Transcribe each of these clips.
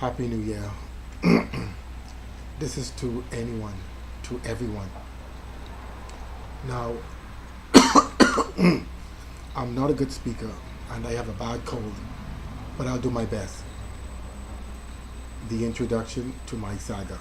Happy New Year. This is to anyone, to everyone. Now, I'm not a good speaker and I have a bad cold, but I'll do my best. The introduction to my saga.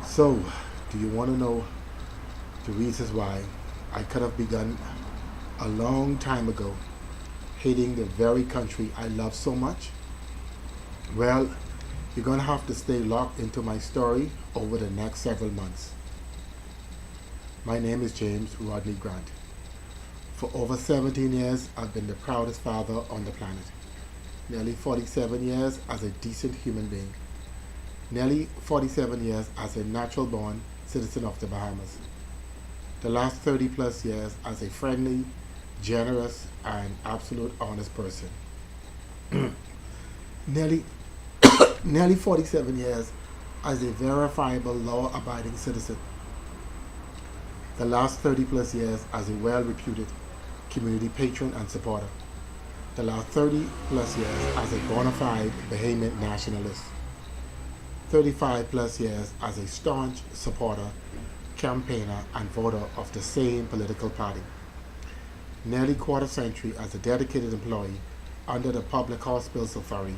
So, do you want to know the reasons why I could have begun a long time ago hating the very country I love so much? Well, you're going to have to stay locked into my story over the next several months. My name is James Rodney Grant. For over 17 years, I've been the proudest father on the planet. Nearly 47 years as a decent human being. Nearly 47 years as a natural born citizen of the Bahamas. The last 30 plus years as a friendly, generous, and absolute honest person. nearly nearly 47 years as a verifiable law-abiding citizen. The last 30 plus years as a well-reputed community patron and supporter. The last 30 plus years as a bona fide Bahamian nationalist. 35 plus years as a staunch supporter, campaigner, and voter of the same political party. Nearly quarter century as a dedicated employee under the Public Hospitals Authority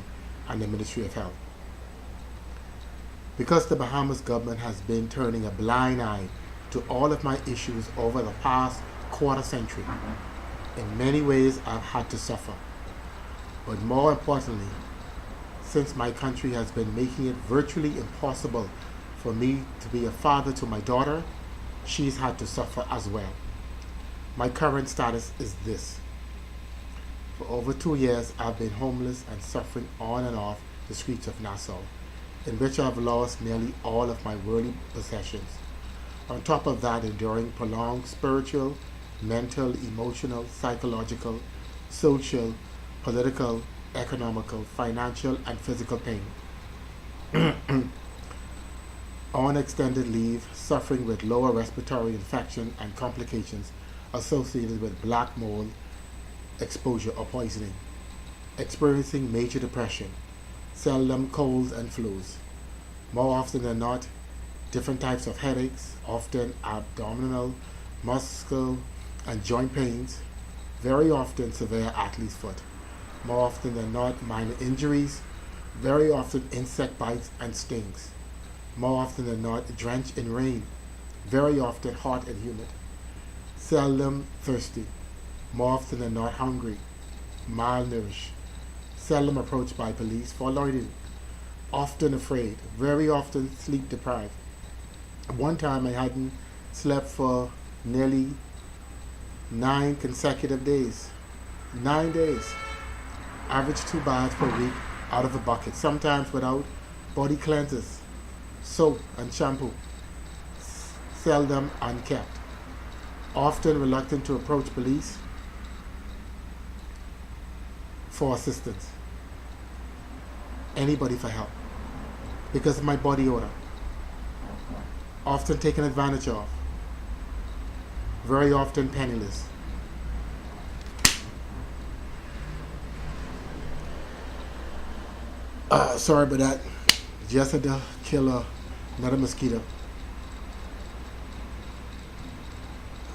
and the Ministry of Health. Because the Bahamas government has been turning a blind eye to all of my issues over the past quarter century, in many ways I've had to suffer. But more importantly, since my country has been making it virtually impossible for me to be a father to my daughter, she's had to suffer as well. My current status is this. For over 2 years, I've been homeless and suffering on and off the streets of Nassau, in which I've lost nearly all of my worldly possessions. On top of that, enduring prolonged spiritual, mental, emotional, psychological, social, political, economical, financial, and physical pain. On extended leave, suffering with lower respiratory infection and complications associated with black mold exposure or poisoning, experiencing major depression, seldom colds and flus. More often than not, different types of headaches, often abdominal, muscle, and joint pains, very often severe athlete's foot. More often than not, minor injuries, very often insect bites and stings. More often than not, drenched in rain, very often hot and humid. Seldom thirsty, more often than not hungry, malnourished, seldom approached by police for loitering, often afraid, very often sleep deprived. One time I hadn't slept for nearly 9 consecutive days. 9 days. Average 2 baths per week out of a bucket, sometimes without body cleansers, soap and shampoo, seldom unkept. Often reluctant to approach police for assistance, anybody for help, because of my body odor. Often taken advantage of, very often penniless. Sorry about that. Just had to kill another mosquito.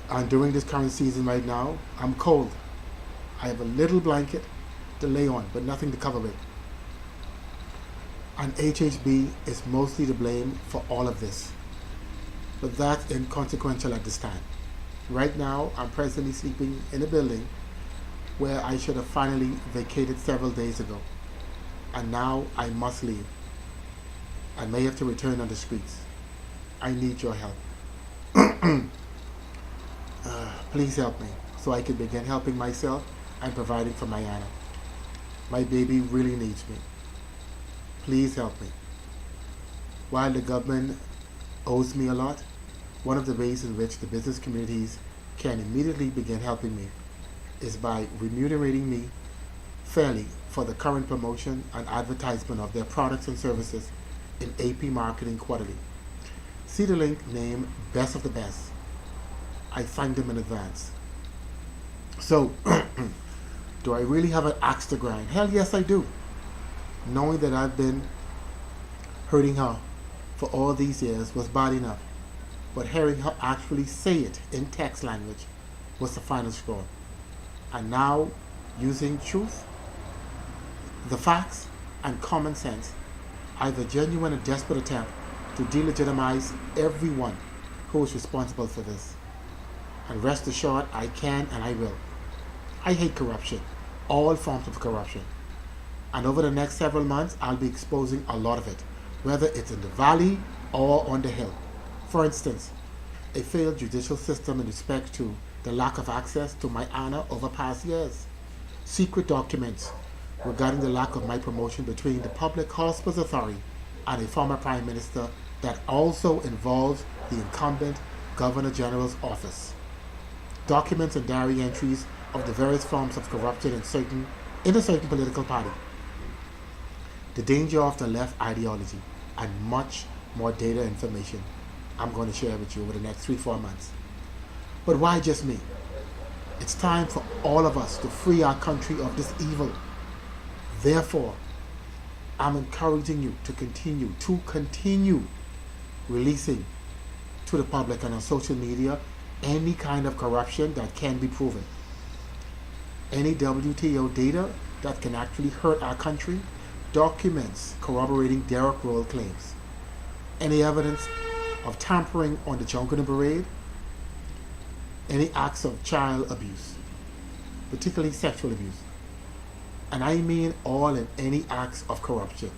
And during this current season right now, I'm cold. I have a little blanket to lay on, but nothing to cover with. And HHB is mostly to blame for all of this. But that's inconsequential at this time. Right now, I'm presently sleeping in a building where I should have finally vacated several days ago. And now I must leave. I may have to return on the streets. I need your help. Please help me so I can begin helping myself and providing for my Anna. My baby really needs me. Please help me. While the government owes me a lot, one of the ways in which the business communities can immediately begin helping me is by remunerating me fairly for the current promotion and advertisement of their products and services in AP Marketing Quarterly. See the link named Best of the Best. I thank them in advance. So, do I really have an axe to grind? Hell yes I do. Knowing that I've been hurting her for all these years was bad enough, but hearing her actually say it in text language was the final straw. And now, using truth, the facts, and common sense, I have a genuine and desperate attempt to delegitimize everyone who is responsible for this. And rest assured, I can and I will. I hate corruption, all forms of corruption. And over the next several months, I'll be exposing a lot of it, whether it's in the valley or on the hill. For instance, a failed judicial system in respect to the lack of access to my honor over past years. Secret documents regarding the lack of my promotion between the Public Hospitals Authority and a former Prime Minister that also involves the incumbent Governor General's office. Documents and diary entries of the various forms of corruption in a certain political party. The danger of the left ideology, and much more data information I'm going to share with you over the next 3-4 months. But why just me? It's time for all of us to free our country of this evil. Therefore, I'm encouraging you to continue releasing to the public and on social media any kind of corruption that can be proven. Any WTO data that can actually hurt our country, documents corroborating Derek Roll claims, any evidence of tampering on the Junkanoo Parade, any acts of child abuse, particularly sexual abuse. And I mean all and any acts of corruption.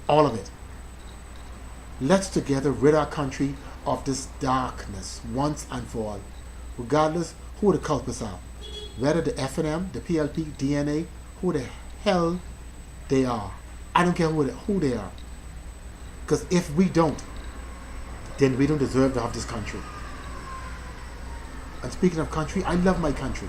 All of it. Let's together rid our country of this darkness once and for all, regardless who the culprits are. Whether the FNM, the PLP, DNA, who the hell they are. I don't care who they are. Because if we don't, then we don't deserve to have this country. And speaking of country, I love my country.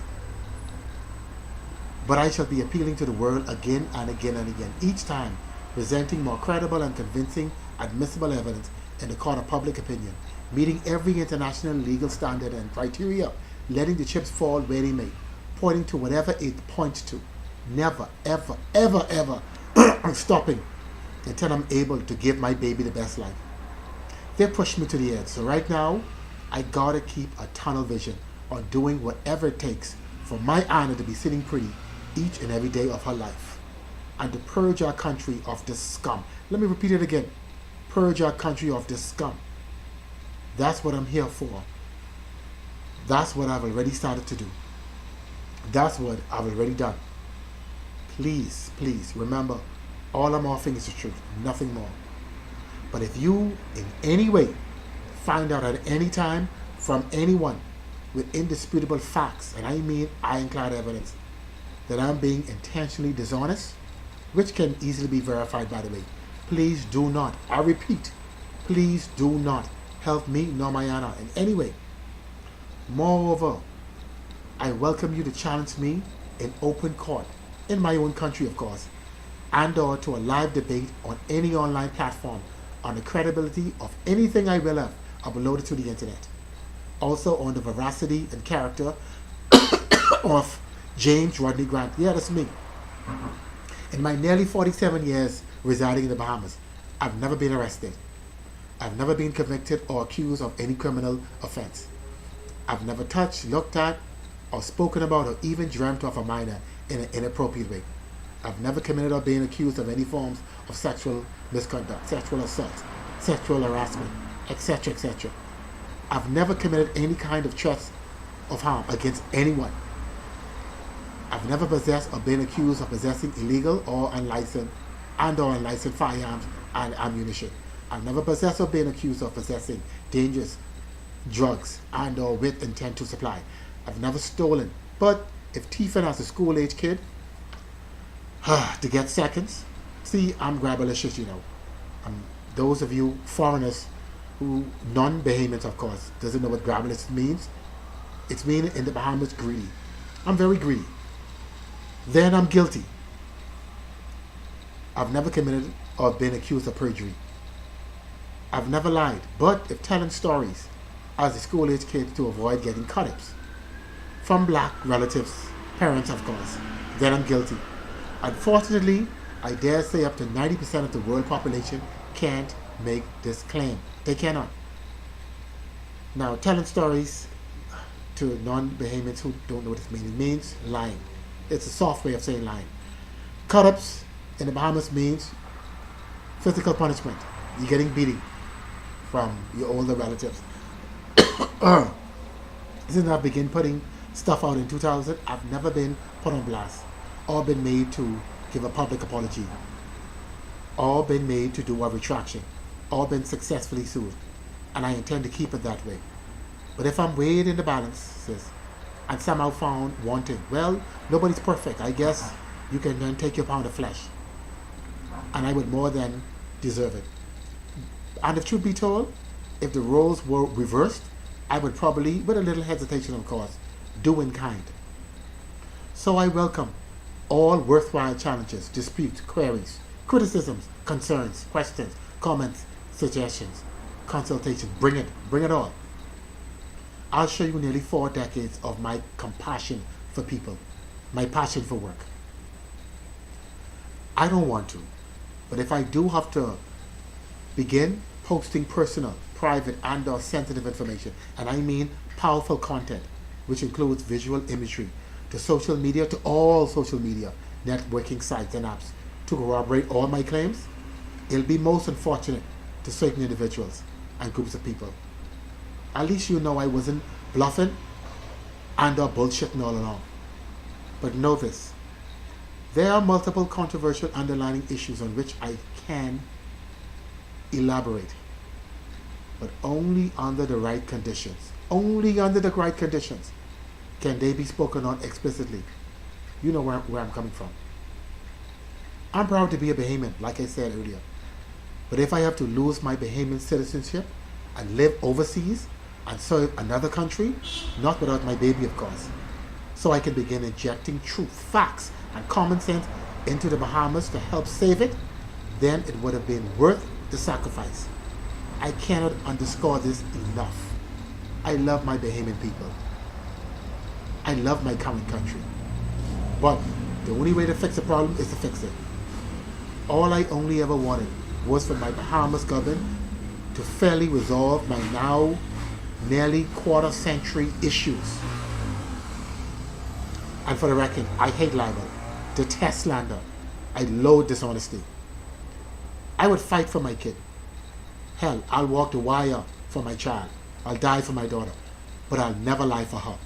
But I shall be appealing to the world again and again and again, each time presenting more credible and convincing admissible evidence in the court of public opinion, meeting every international legal standard and criteria, letting the chips fall where they may, pointing to whatever it points to, never, ever, ever, ever stopping until I'm able to give my baby the best life. They pushed me to the edge, so right now, I gotta keep a tunnel vision on doing whatever it takes for my Anna to be sitting pretty each and every day of her life, and to purge our country of this scum. Let me repeat it again. Purge our country of this scum. That's what I'm here for. That's what I've already started to do. That's what I've already done. Please, please remember, all I'm offering is the truth, nothing more. But if you in any way find out at any time from anyone with indisputable facts, and I mean ironclad evidence, that I'm being intentionally dishonest, which can easily be verified by the way, please do not, I repeat, please do not help me nor my Anna in any way. Moreover, I welcome you to challenge me in open court, in my own country of course, and or to a live debate on any online platform on the credibility of anything I will have uploaded to the internet. Also on the veracity and character of James Rodney Grant. Yeah, that's me. In my nearly 47 years residing in the Bahamas, I've never been arrested. I've never been convicted or accused of any criminal offense. I've never touched, looked at, or spoken about or even dreamt of a minor in an inappropriate way. I've never committed or been accused of any forms of sexual misconduct, sexual assault, sexual harassment, etc., etc. I've never committed any kind of threats of harm against anyone. I've never possessed or been accused of possessing illegal or unlicensed firearms and ammunition. I've never possessed or been accused of possessing dangerous drugs and or with intent to supply. I've never stolen, but if thieving as a school-age kid to get seconds, see, I'm grabalicious, you know. Those of you foreigners who, non-Bahamians of course, doesn't know what grabalicious means, it's meaning in the Bahamas greedy. I'm very greedy. Then I'm guilty. I've never committed or been accused of perjury. I've never lied, but if telling stories as a school-age kid to avoid getting cut-ups from black relatives, parents of course, then I'm guilty. Unfortunately, I dare say up to 90% of the world population can't make this claim. They cannot. Now, telling stories to non-Bahamians who don't know what this means, it means lying. It's a soft way of saying lying. Cut-ups in the Bahamas means physical punishment. You're getting beating from your older relatives. Since I began putting stuff out in 2000, I've never been put on blast or been made to give a public apology or been made to do a retraction or been successfully sued. And I intend to keep it that way. But if I'm weighed in the balance, sis, and somehow found wanting, well, nobody's perfect. I guess you can then take your pound of flesh. And I would more than deserve it. And if truth be told, if the roles were reversed, I would probably, with a little hesitation of course, do in kind. So I welcome all worthwhile challenges, disputes, queries, criticisms, concerns, questions, comments, suggestions, consultations. Bring it all. I'll show you nearly 4 decades of my compassion for people, my passion for work. I don't want to, but if I do have to begin posting personal, private, and/or sensitive information, and I mean powerful content, which includes visual imagery, to social media, to all social media, networking sites and apps, to corroborate all my claims, it'll be most unfortunate to certain individuals and groups of people. At least you know I wasn't bluffing and/or bullshitting all along. But know this, there are multiple controversial underlying issues on which I can elaborate, but only under the right conditions. Only under the right conditions can they be spoken on explicitly. You know where I'm coming from. I'm proud to be a Bahamian, like I said earlier. But if I have to lose my Bahamian citizenship and live overseas and serve another country, not without my baby of course, so I can begin injecting truth, facts, and common sense into the Bahamas to help save it, then it would have been worth the sacrifice. I cannot underscore this enough. I love my Bahamian people. I love my current country. But the only way to fix a problem is to fix it. All I only ever wanted was for my Bahamas government to fairly resolve my now nearly quarter-century issues. And for the record, I hate libel, detest slander, I loathe dishonesty. I would fight for my kid. Hell, I'll walk the wire for my child. I'll die for my daughter. But I'll never lie for her.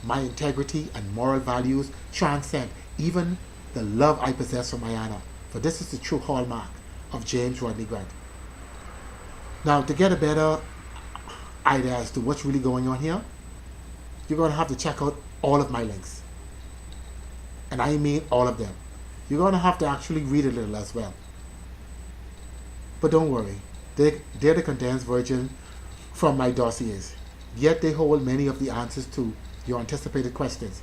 My integrity and moral values transcend even the love I possess for my Anna. For this is the true hallmark of James Rodney Grant. Now, to get a better idea as to what's really going on here, you're going to have to check out all of my links. And I mean all of them. You're going to have to actually read a little as well. But don't worry, they're the condensed version from my dossiers. Yet they hold many of the answers to your anticipated questions.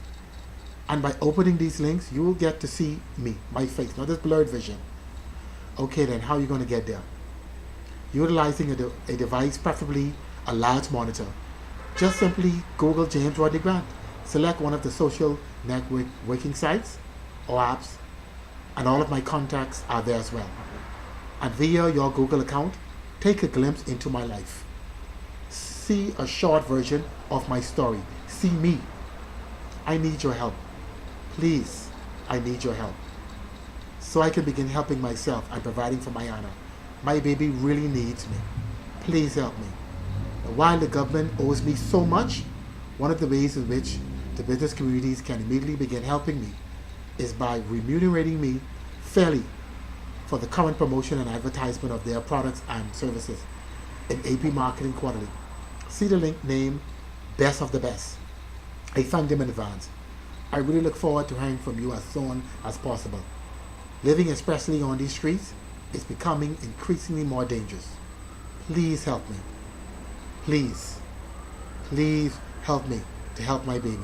And by opening these links, you will get to see me, my face, not this blurred vision. Okay then, how are you going to get there? Utilizing a device, preferably a large monitor. Just simply Google James Rodney Grant. Select one of the social networking sites or apps, and all of my contacts are there as well. And via your Google account, take a glimpse into my life. See a short version of my story. See me. I need your help. Please, I need your help. So I can begin helping myself and providing for my Anna. My baby really needs me. Please help me. While the government owes me so much, one of the ways in which the business communities can immediately begin helping me is by remunerating me fairly for the current promotion and advertisement of their products and services in AP Marketing Quarterly. See the link named Best of the Best. I thank them in advance. I really look forward to hearing from you as soon as possible. Living especially on these streets is becoming increasingly more dangerous. Please help me. Please help me to help my baby.